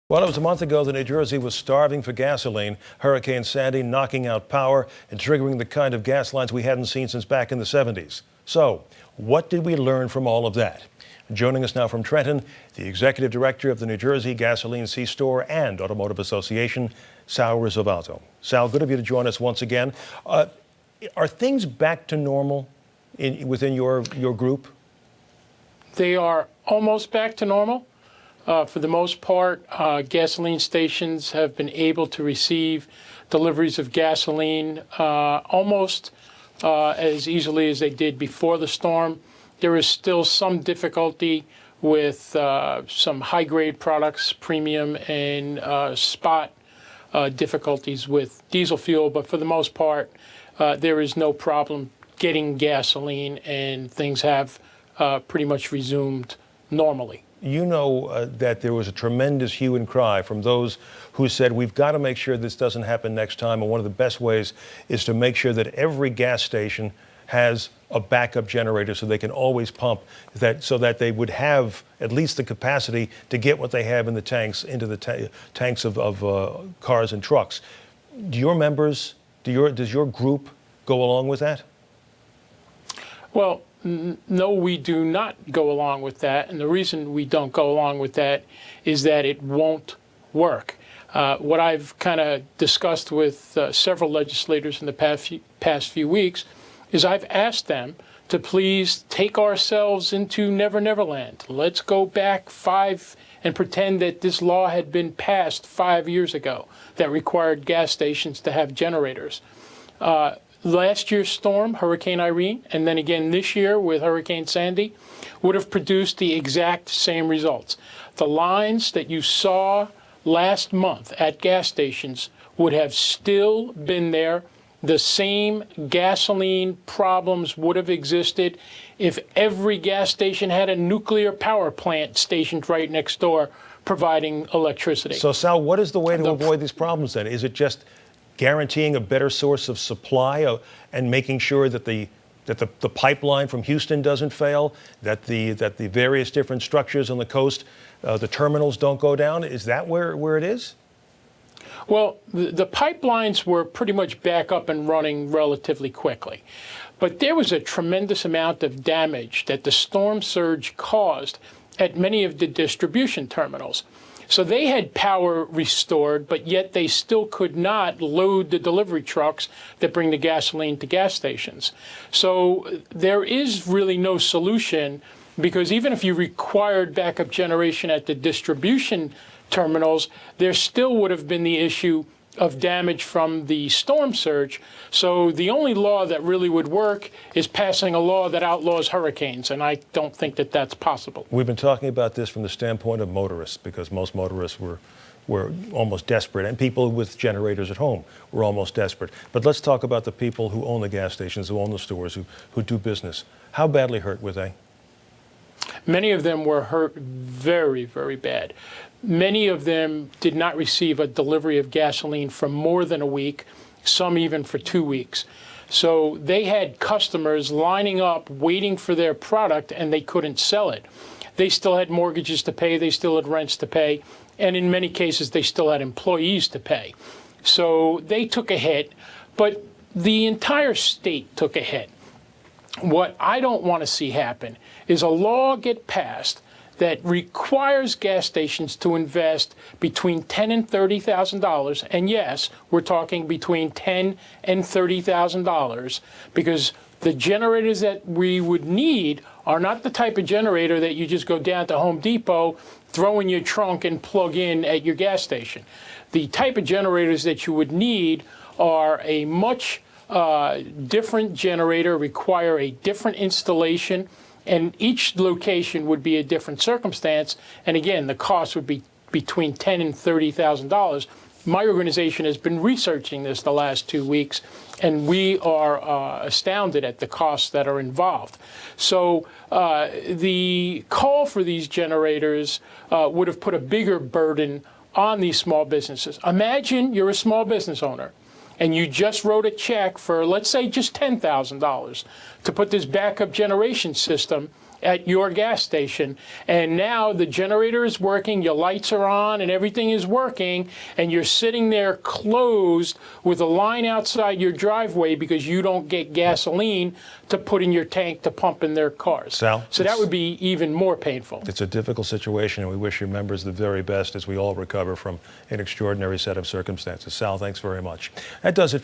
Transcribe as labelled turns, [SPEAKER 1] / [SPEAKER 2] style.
[SPEAKER 1] Well, it was a month ago that New Jersey was starving for gasoline. Hurricane Sandy knocking out power and triggering the kind of gas lines we hadn't seen since back in the 70s. So, what did we learn from all of that? Joining us now from Trenton, the executive director of the New Jersey Gasoline C-Store and Automotive Association, Sal Risalvato. Sal, good of you to join us once again. Are things back to normal within your group?
[SPEAKER 2] They are almost back to normal. For the most part, gasoline stations have been able to receive deliveries of gasoline almost as easily as they did before the storm. There is still some difficulty with some high-grade products, premium and spot difficulties with diesel fuel, but for the most part, there is no problem getting gasoline, and things have pretty much resumed normally.
[SPEAKER 1] You know that there was a tremendous hue and cry from those who said we've got to make sure this doesn't happen next time, and one of the best ways is to make sure that every gas station has a backup generator so they can always pump, so that they would have at least the capacity to get what they have in the tanks into the tanks of cars and trucks. Do your members, does your group go along with that?
[SPEAKER 2] Well, no, we do not go along with that, and the reason we don't go along with that is that it won't work. What I've kind of discussed with several legislators in the past few weeks is I've asked them to please take ourselves into Never Never Land. Let's go back and pretend that this law had been passed 5 years ago that required gas stations to have generators. Last year's storm, Hurricane Irene, and then again this year with Hurricane Sandy, would have produced the exact same results. The lines that you saw last month at gas stations would have still been there. The same gasoline problems would have existed if every gas station had a nuclear power plant stationed right next door providing electricity.
[SPEAKER 1] So, Sal, what is the way to avoid these problems then? Is it just guaranteeing a better source of supply and making sure that the pipeline from Houston doesn't fail, that the various different structures on the coast, the terminals don't go down? Is that where it is?
[SPEAKER 2] Well, the pipelines were pretty much back up and running relatively quickly. But there was a tremendous amount of damage that the storm surge caused at many of the distribution terminals. So they had power restored, but yet they still could not load the delivery trucks that bring the gasoline to gas stations. So there is really no solution, because even if you required backup generation at the distribution terminals, there still would have been the issue of damage from the storm surge. So the only law that really would work is passing a law that outlaws hurricanes, and I don't think that that's possible.
[SPEAKER 1] We've been talking about this from the standpoint of motorists, because most motorists were almost desperate, and people with generators at home were almost desperate. But let's talk about the people who own the gas stations, who own the stores, who do business. How badly hurt were they?
[SPEAKER 2] Many of them were hurt very, very bad. Many of them did not receive a delivery of gasoline for more than a week, some even for 2 weeks. So they had customers lining up, waiting for their product, and they couldn't sell it. They still had mortgages to pay, they still had rents to pay, and in many cases they still had employees to pay. So they took a hit, but the entire state took a hit. What I don't want to see happen is a law get passed that requires gas stations to invest between $10,000 and $30,000, and yes, we're talking between $10,000 and $30,000, because the generators that we would need are not the type of generator that you just go down to Home Depot, throw in your trunk, and plug in at your gas station. The type of generators that you would need are a much different generator, require a different installation, and each location would be a different circumstance. And again, the cost would be between $10,000 and $30,000. My organization has been researching this the last 2 weeks, and we are astounded at the costs that are involved. So the call for these generators would have put a bigger burden on these small businesses. Imagine you're a small business owner, and you just wrote a check for, let's say, just $10,000 to put this backup generation system at your gas station, and now the generator is working, your lights are on, and everything is working, and you're sitting there closed with a line outside your driveway because you don't get gasoline to put in your tank to pump in their cars.
[SPEAKER 1] Sal?
[SPEAKER 2] So that would be even more painful.
[SPEAKER 1] It's a difficult situation, and we wish your members the very best as we all recover from an extraordinary set of circumstances. Sal, thanks very much. That does it.